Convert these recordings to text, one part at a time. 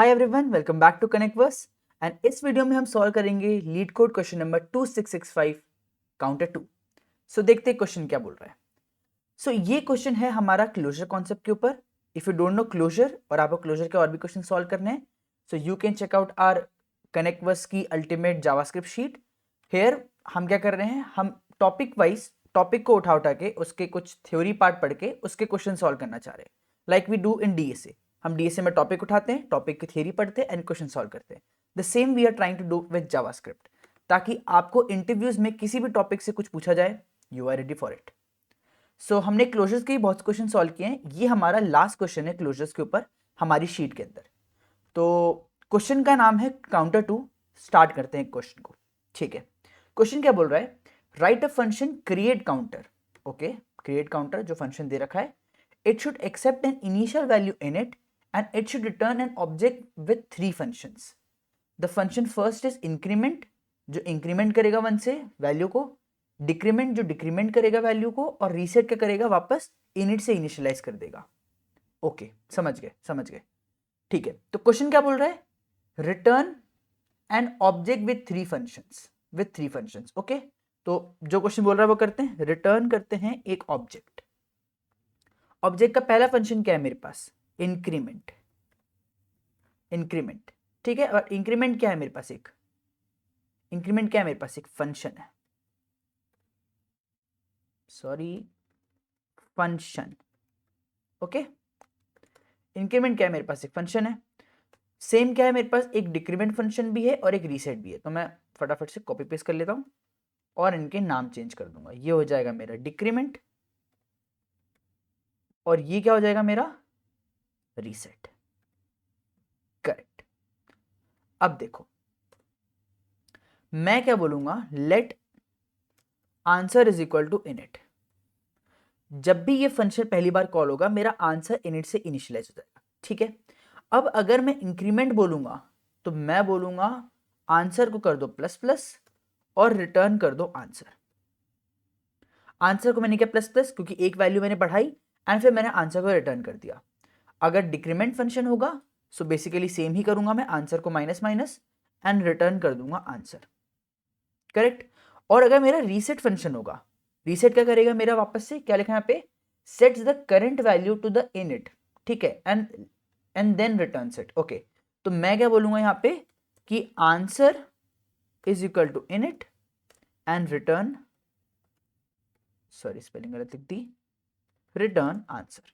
Hi everyone, welcome back to Connectverse and इस video में हम सॉल्व करेंगे LeetCode question number 2665 counter 2। So देखते हैं क्वेश्चन क्या बोल रहा है। सो ये क्वेश्चन है हमारा क्लोजर कॉन्सेप्ट के ऊपर। If you don't know closure और आपको क्लोजर के और भी क्वेश्चन सॉल्व करने हैं, so you can check out our Connectverse की अल्टीमेट जावास्क्रिप्ट शीट। हेयर हम क्या कर रहे हैं, हम टॉपिक वाइज टॉपिक को उठा के उसके कुछ थ्योरी पार्ट पढ़ के उसके क्वेश्चन सॉल्व करना चाह रहे हैं, like we do in DSA. हम डीएसए में टॉपिक उठाते हैं, टॉपिक की थ्योरी पढ़ते हैं एंड क्वेश्चन सॉल्व करते हैं। The same we are trying to do with JavaScript, ताकि आपको इंटरव्यूज में किसी भी टॉपिक से कुछ पूछा जाए, you are ready for it. So हमने क्लोजर्स के बहुत क्वेश्चन सॉल्व किए हैं, ये हमारा लास्ट क्वेश्चन है क्लोजर्स के ऊपर हमारी शीट के अंदर। तो क्वेश्चन का नाम है काउंटर 2। स्टार्ट करते हैं क्वेश्चन को। ठीक है, क्वेश्चन क्या बोल रहा है, right a function create counter. Okay, create counter जो फंक्शन दे रखा है, it should accept an initial value in it and it should return an object with 3 functions. The function first is increment, जो increment करेगा 1 से value को, decrement जो decrement करेगा value को, और रीसेट क्या करेगा, वापस इनिट से इनिशियलाइज कर देगा। ओके, समझ गए। ठीक है, तो क्वेश्चन क्या बोल रहा है, return an object with three functions. Okay, तो जो क्वेश्चन बोल रहा है वो करते हैं, रिटर्न करते हैं एक ऑब्जेक्ट। ऑब्जेक्ट का पहला फंक्शन क्या है मेरे पास, इंक्रीमेंट। ठीक है, और इंक्रीमेंट क्या है मेरे पास, एक फंक्शन है, फंक्शन। ओके, इंक्रीमेंट क्या है मेरे पास, एक फंक्शन है। सेम क्या है मेरे पास, एक डिक्रीमेंट फंक्शन भी है और एक रीसेट भी है। तो मैं फटाफट से कॉपी पेस्ट कर लेता हूं और इनके नाम चेंज कर दूंगा। ये हो जाएगा मेरा डिक्रीमेंट और ये क्या हो जाएगा मेरा, रीसेट। करेक्ट। अब देखो मैं क्या बोलूंगा, let answer is equal to init. जब भी ये फंक्शन पहली बार कॉल होगा, मेरा आंसर इनिट से इनिशियलाइज हो जाएगा। ठीक है, अब अगर मैं इंक्रीमेंट बोलूंगा तो मैं बोलूंगा आंसर को कर दो प्लस प्लस और रिटर्न कर दो आंसर। आंसर को मैंने क्या प्लस प्लस, क्योंकि एक वैल्यू मैंने बढ़ाई एंड फिर मैंने आंसर को रिटर्न कर दिया। अगर डिक्रीमेंट फंक्शन होगा सो बेसिकली सेम ही करूंगा, मैं आंसर को माइनस माइनस एंड रिटर्न कर दूंगा आंसर। करेक्ट। और अगर मेरा रीसेट फंक्शन होगा, रीसेट क्या करेगा मेरा, वापस से क्या लिखा है यहाँ पे, sets the current value to the init. ठीक है, and then returns it. Okay, तो मैं क्या बोलूंगा यहाँ पे कि answer is equal to init and return, sorry spelling गलत लिख दी, रिटर्न आंसर।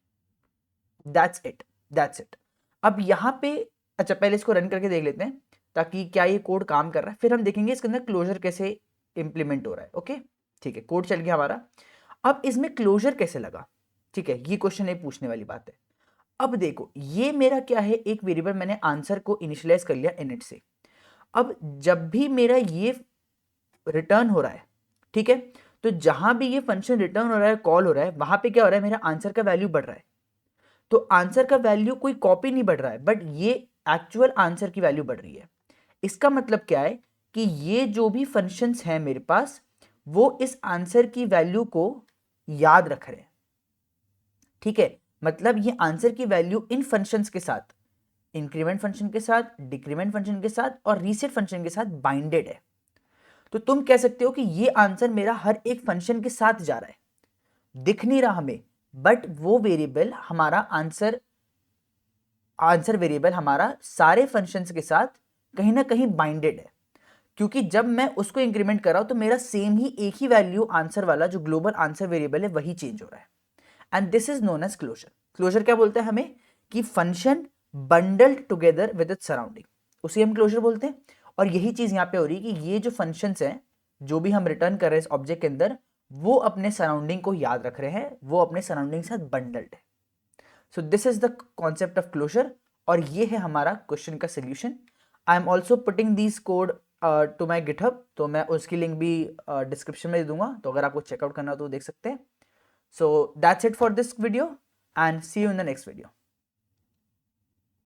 That's it. अब यहाँ पे अच्छा, पहले इसको रन करके देख लेते हैं ताकि क्या ये कोड काम कर रहा है, फिर हम देखेंगे इसके अंदर क्लोजर कैसे इंप्लीमेंट हो रहा है। ओके, ठीक है, कोड चल गया हमारा। अब इसमें क्लोजर कैसे लगा, ठीक है, ये क्वेश्चन एक पूछने वाली बात है। अब देखो ये मेरा क्या है, एक वेरिएबल मैंने आंसर को इनिशियलाइज कर लिया इनिट से। अब जब भी मेरा ये रिटर्न हो रहा है, ठीक है, तो जहां भी ये फंक्शन रिटर्न हो रहा है, कॉल हो रहा है, वहां पे क्या हो रहा है, मेरा आंसर का वैल्यू बढ़ रहा है। तो आंसर का वैल्यू कोई कॉपी नहीं बढ़ रहा है, बट ये एक्चुअल आंसर की वैल्यू बढ़ रही है। इसका मतलब क्या है कि ये जो भी फंक्शंस हैं मेरे पास, वो इस आंसर की वैल्यू को याद रख रहे हैं। ठीक है, मतलब ये आंसर की वैल्यू इन फंक्शंस के साथ, इंक्रीमेंट फंक्शन के साथ, डिक्रीमेंट फंक्शन के साथ और रीसेट फंक्शन के साथ बाइंडेड है। तो तुम कह सकते हो कि ये आंसर मेरा हर एक फंक्शन के साथ जा रहा है, दिख नहीं रहा हमें, बट वो वेरिएबल हमारा आंसर वेरिएबल हमारा सारे फंक्शंस के साथ कहीं ना कहीं बाइंडेड है। क्योंकि जब मैं उसको इंक्रीमेंट कर रहा हूं तो मेरा सेम ही एक ही वैल्यू आंसर वाला जो ग्लोबल आंसर वेरिएबल है वही चेंज हो रहा है। And this is known as closure. Closure क्या बोलते हैं हमें, कि function bundled together with its surrounding, उसे हम क्लोजर बोलते हैं। और यही चीज यहां पे हो रही है कि ये जो फंक्शंस हैं, जो भी हम रिटर्न कर रहे हैं इस ऑब्जेक्ट के अंदर, वो अपने सराउंडिंग को याद रख रहे हैं, वो अपने सराउंडिंग के साथ बंडल्ड है। So this is the concept of closure और ये है हमारा क्वेश्चन का solution. I am also putting this code to my GitHub, तो मैं उसकी लिंक भी डिस्क्रिप्शन में दे दूंगा, तो अगर आपको चेकआउट करना हो तो देख सकते हैं। So that's it for this video and see you in the next video.